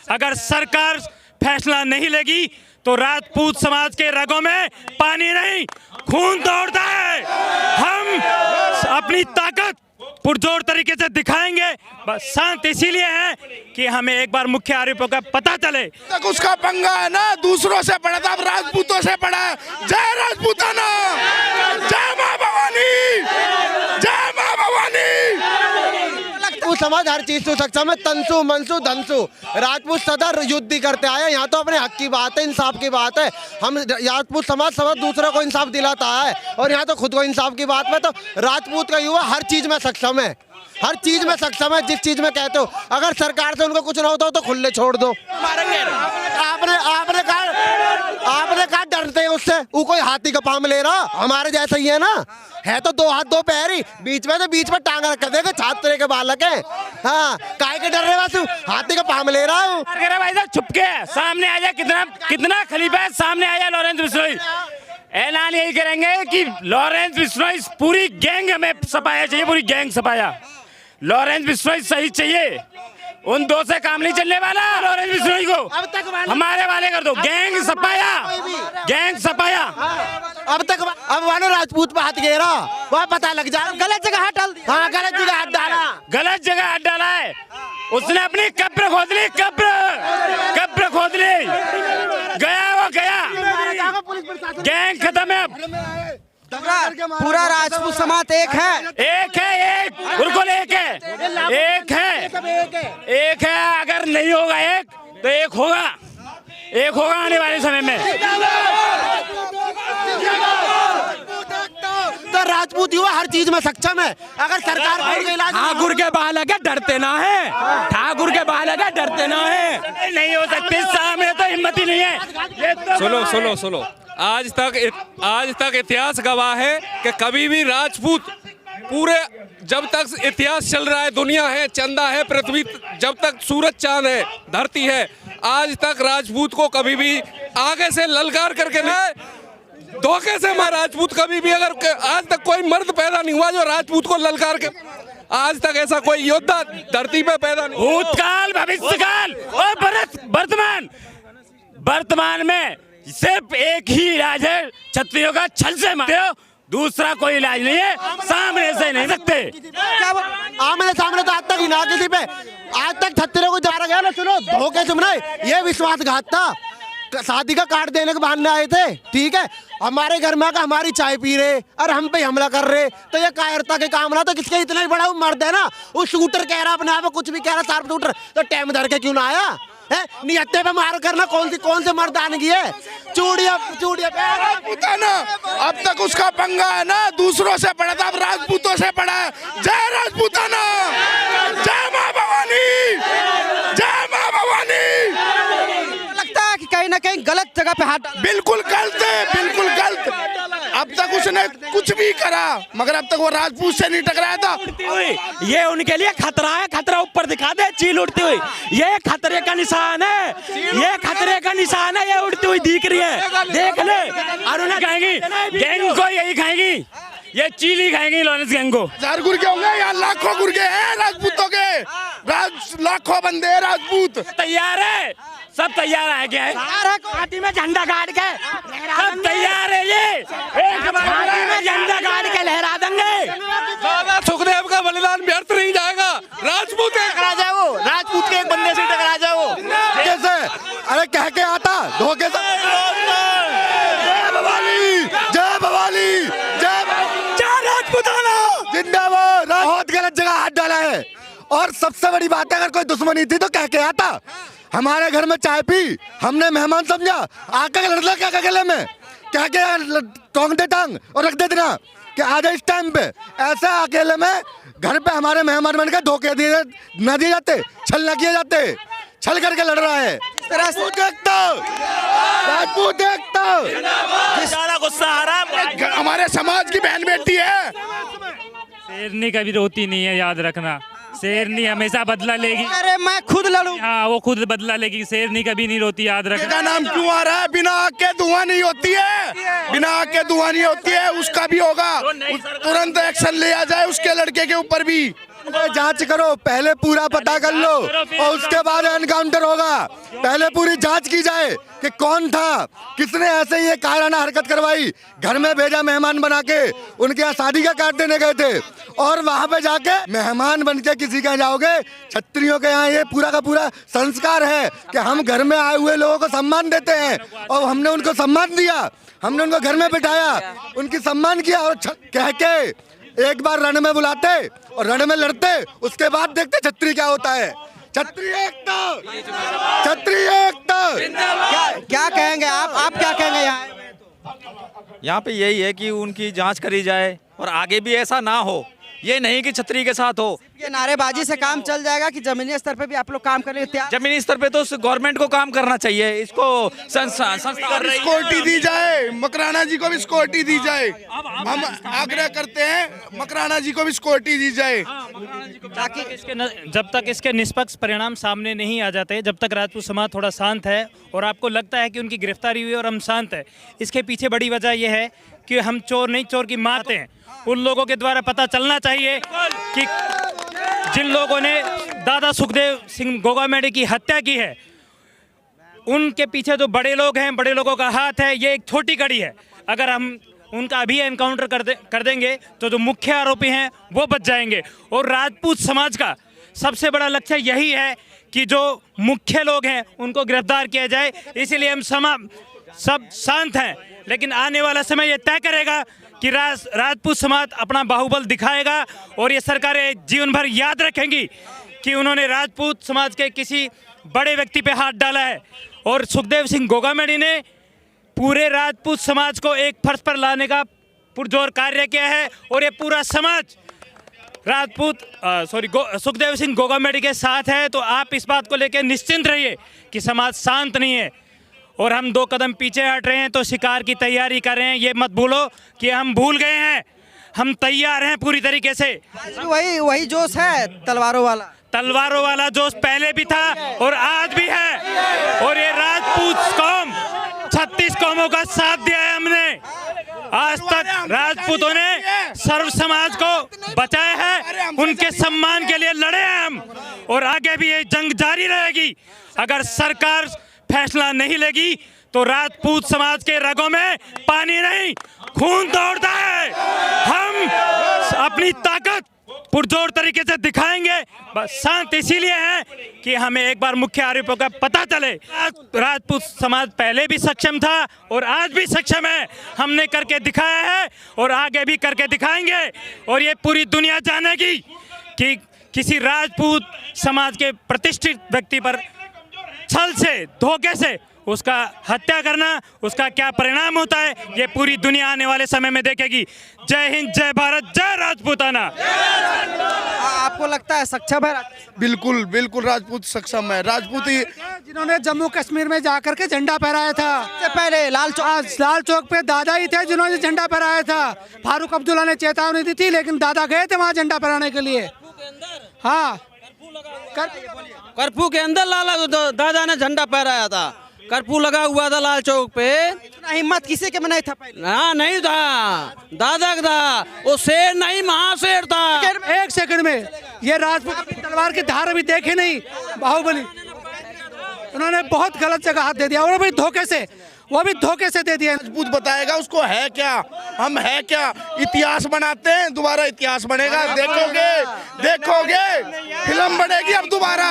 अगर सरकार फैसला नहीं लेगी तो राजपूत समाज के रगों में पानी नहीं खून दौड़ता है। हम अपनी ताकत पुरजोर तरीके से दिखाएंगे। बस शांत इसीलिए है कि हमें एक बार मुख्य आरोपियों का पता चले। तक उसका पंगा है ना, दूसरों से पड़ा था, अब राजपूतों से पड़ा है। जय राजपूताना, जय मां भवानी, जय मां भवानी। राजपूत समाज हर चीज से सक्षम है, तंसु मनसु धनसु। राजपूत सदा युद्ध ही करते आए, यहाँ तो अपने हक की बात है, इंसाफ की बात है। हम राजपूत समाज सब दूसरों को इंसाफ दिलाता है और यहाँ तो खुद को इंसाफ की बात में तो राजपूत का युवा हर चीज में सक्षम है, हर चीज में सक्षम है। जिस चीज में कहते हो अगर सरकार से उनको कुछ ना होता हो तो खुले छोड़ दो। आपने कहा डरते हैं उससे, वो कोई हाथी का पाँव ले रहा, हमारे जैसा ही है ना, है तो 2 हाथ 2 पैर ही, बीच में टांग रख देगा, छात्र के बालक है। हाँ, काहे के डर रहे वासु, हाथी का पाँव ले रहा हूँ। भाई साहब छुपके सामने आ जाए, कितना खलीफा है, सामने आ जाए लॉरेंस बिश्नोई। ऐलान यही करेंगे कि लॉरेंस बिश्नोई पूरी गैंग हमें सपाया चाहिए, पूरी गैंग सपाया। लॉरेंस बिश्नोई सही चाहिए, उन 2 से काम नहीं चलने वाला। लॉरेंस बिश्नोई को हमारे वाले कर दो, गैंग सपाया, गैंग सपाया। अब वाले राजपूत पे हाथ घेरा, वहाँ पता लग जाए, गलत जगह हाथ डाल। हाँ, गलत जगह हाथ डाला, गलत जगह हाथ डाला है उसने, अपनी कब्र खोद ली, कब्र खोद ली, गया वो गया, गैंग खत्म है। पूरा राजपूत समाज एक है, एक बिल्कुल एक है। अगर नहीं होगा एक तो एक होगा आने वाले समय में। तो राजपूत युवा हर चीज में सक्षम है। अगर सरकार ठाकुर के बालक है, डरते ना है, ठाकुर के बालक है, डरते ना है। नहीं हो सकते, सामने तो हिम्मत ही नहीं है। तो सुनो आज तक इतिहास गवाह है कि कभी भी राजपूत पूरे जब तक इतिहास चल रहा है, दुनिया है, चंदा है, पृथ्वी, जब तक सूरज चांद है, धरती है, आज तक राजपूत को कभी भी आगे से ललकार करके नहीं, धोखे से मैं राजपूत कभी भी, अगर आज तक कोई मर्द पैदा नहीं हुआ जो राजपूत को ललकार के, आज तक ऐसा कोई योद्धा धरती पे पैदा नहीं। भूतकाल, भविष्यकाल और वर्तमान में सिर्फ एक ही इलाज है, क्षत्रियों का छल से मारते हो, दूसरा कोई इलाज नहीं है, सामने से नहीं सकते। आमने सामने तो आज तक ही ना किसी पे, आज तक क्षत्रियों को जा रहा गया ना। सुनो, धोखे सुमने, ये विश्वासघात था। शादी का कार्ड देने के बहाने आए थे, ठीक है, हमारे घर में आकर हमारी चाय पी रहे और हम पे हमला कर रहे, तो ये कायरता के काम ना। तो किसके इतना ही बड़ा वो मर्द है ना, वो शूटर कह रहा अपने आप में, कुछ भी कह रहा, शार्प शूटर, तो टाइम धर के क्यों ना आया है? नियत्ते पे मार करना कौन से मर्दानगी है? चूड़िया राजपूताना, अब तक उसका पंगा है ना, दूसरों से पड़ा था, अब राजपूतों से पड़ा है। जय राजपूताना, जय मां भवानी, जय मां भवानी। लगता है कि कहीं ना कहीं गलत जगह पे हाथ, बिल्कुल गलत है, बिल्कुल गलत। अब तक उसने कुछ भी करा, मगर अब तक वो राजपूत से नहीं टकराया था। ये उनके लिए खतरा है, खतरा ऊपर दिखा दे, चील उड़ती हुई, ये खतरे का निशान है, ये खतरे का निशान है, ये उड़ती हुई दिख रही है, देख ले। और उन्हें खाएंगी, गैंग को यही खाएंगी, ये चील ही खाएंगी लॉरेंस गैंग को। 1000 गुर्गे होंगे या लाखों गुर्गे हैं राजपूतों के, लाखों बंदे हैं राजपूत। तैयार है, सब तैयार है, क्या है, घाटी में झंडा गाड़ के सब तैयार है, ये घाटी में झंडा गाड़ के लहरा देंगे। सुखदेव का बलिदान व्यर्थ नहीं जाएगा। राजपूत टकरा जाए, वो राजपूत के एक बंदे से टकरा जाए, वो कैसे? अरे कह के आता धोखे से। जय भवानी, जय भवानी, जय राजपूताना जिंदाबाद। बहुत गलत जगह हाथ डाला है, और सबसे बड़ी बात है, अगर कोई दुश्मनी थी तो कह के आता। हमारे घर में चाय पी, हमने मेहमान समझा, आकर लड़ना क्या गले में, क्या क्या टोंग दे टांग और रख दे देना कि आ जाए इस टाइम पे। ऐसे अकेले में घर पे हमारे मेहमान बनकर धोखे दिए न दिए जाते, छल न किए जाते, छल करके लड़ रहा है। राजपूत देखता ज्यादा गुस्सा आ रहा, हमारे समाज की बहन बेटी है। शेरनी कभी रोती नहीं है, याद रखना, शेरनी हमेशा बदला लेगी। अरे मैं खुद लड़ूं, हाँ वो खुद बदला लेगी, शेरनी कभी नहीं रोती, याद रखना। का नाम क्यों आ रहा है? बिना आग के धुआं नहीं होती है, बिना आग के धुआं नहीं होती है, उसका भी होगा, तुरंत एक्शन लिया जाए उसके लड़के के ऊपर भी। जांच करो, पहले पूरा पता कर लो और उसके बाद एनकाउंटर होगा। पहले पूरी जांच की जाए कि कौन था, किसने ऐसे ये कायराना हरकत करवाई। घर में भेजा मेहमान बना के, उनके यहाँ शादी का कार्ड देने गए थे और वहां पे जाके मेहमान बन के किसी के यहाँ जाओगे। छत्रियों के यहाँ ये पूरा का पूरा संस्कार है कि हम घर में आए हुए लोगों को सम्मान देते हैं और हमने उनको सम्मान दिया, हमने उनको घर में बिठाया, उनकी सम्मान किया और कह के एक बार रण में बुलाते और रण में लड़ते, उसके बाद देखते छत्री क्या होता है। छत्री एकता, छत्री एकता। क्या कहेंगे आप क्या कहेंगे यहाँ पे यही है कि उनकी जांच करी जाए और आगे भी ऐसा ना हो, ये नहीं कि छतरी के साथ हो। ये नारेबाजी से काम चल जाएगा कि जमीनी स्तर पे भी आप लोग काम करने तैयार? जमीनी स्तर पे तो गवर्नमेंट को काम करना चाहिए, इसको संस्था सिक्योरिटी दी जाए, मकराना जी को भी सिक्योरिटी दी जाए। हम आग्रह करते हैं मकराना जी को भी सिक्योरिटी दी जाए ताकि जब तक इसके निष्पक्ष परिणाम सामने नहीं आ जाते, जब तक राजपूत समाज थोड़ा शांत है और आपको लगता है कि उनकी गिरफ्तारी हुई और हम शांत है, इसके पीछे बड़ी वजह यह है कि हम चोर नहीं, चोर की माते हैं। उन लोगों के द्वारा पता चलना चाहिए कि जिन लोगों ने दादा सुखदेव सिंह गोगामेडी की हत्या की है, उनके पीछे जो बड़े लोग हैं, बड़े लोगों का हाथ है, ये एक छोटी कड़ी है। अगर हम उनका अभी एनकाउंटर कर देंगे तो जो मुख्य आरोपी हैं वो बच जाएंगे। और राजपूत समाज का सबसे बड़ा लक्ष्य यही है कि जो मुख्य लोग हैं उनको गिरफ्तार किया जाए। इसीलिए हम सब शांत हैं, लेकिन आने वाला समय ये तय करेगा कि राजपूत समाज अपना बाहुबल दिखाएगा और ये सरकारें जीवन भर याद रखेंगी कि उन्होंने राजपूत समाज के किसी बड़े व्यक्ति पे हाथ डाला है। और सुखदेव सिंह गोगामेडी ने पूरे राजपूत समाज को एक फर्श पर लाने का पुरजोर कार्य किया है और ये पूरा समाज सुखदेव सिंह गोगामेडी के साथ है। तो आप इस बात को लेकर निश्चिंत रहिए कि समाज शांत नहीं है और हम 2 कदम पीछे हट रहे हैं तो शिकार की तैयारी कर रहे हैं। ये मत भूलो कि हम भूल गए हैं, हम तैयार हैं पूरी तरीके से। वही जोश है तलवारों वाला जोश पहले भी था और आज भी है। और ये राजपूत कौम 36 कौमों का साथ दिया है हमने। आज तक राजपूतों ने सर्व समाज को बचाया है, उनके सम्मान के लिए लड़े हैं हम और आगे भी ये जंग जारी रहेगी। अगर सरकार फैसला नहीं लेगी तो राजपूत समाज के रगों में पानी नहीं, खून दौड़ता है। हम अपनी ताकत पुरजोर तरीके से दिखाएंगे। बस शांत इसीलिए है कि हमें एक बार मुख्य आरोपियों का पता चले। राजपूत समाज पहले भी सक्षम था और आज भी सक्षम है। हमने करके दिखाया है और आगे भी करके दिखाएंगे। और ये पूरी दुनिया जानेगी कि किसी राजपूत समाज के प्रतिष्ठित व्यक्ति पर छल से, धोखे से उसका हत्या करना, उसका क्या परिणाम होता है, ये पूरी दुनिया आने वाले समय में देखेगी। जय हिंद, जय भारत, जय राजपूताना। आपको लगता है सक्षम है? बिल्कुल बिल्कुल राजपूत सक्षम है। राजपूत ही जिन्होंने जम्मू कश्मीर में जाकर के झंडा फहराया था। सबसे पहले लाल चौक पे दादा ही थे जिन्होंने झंडा फहराया था। फारूक अब्दुल्ला ने चेतावनी दी थी, लेकिन दादा गए थे वहाँ झंडा फहराने के लिए। हाँ, कर्फ्यू के अंदर लाला दादा ने झंडा फहराया था। कर्फ्यू लगा हुआ था लाल चौक पे। इतना हिम्मत किसी के में नहीं था पहले। हाँ, नहीं था, दादा का था। वो शेर नहीं, महाशेर था। 1 सेकंड में ये राजपूत तलवार की धार भी देखे नहीं, बाहुबली। उन्होंने बहुत गलत जगह हाथ दे दिया और भी धोखे से, वो भी धोखे से दे दिया। राजपूत बताएगा उसको है क्या, हम है क्या। इतिहास बनाते हैं, दोबारा इतिहास बनेगा। देखोगे फिल्म बनेगी अब दोबारा।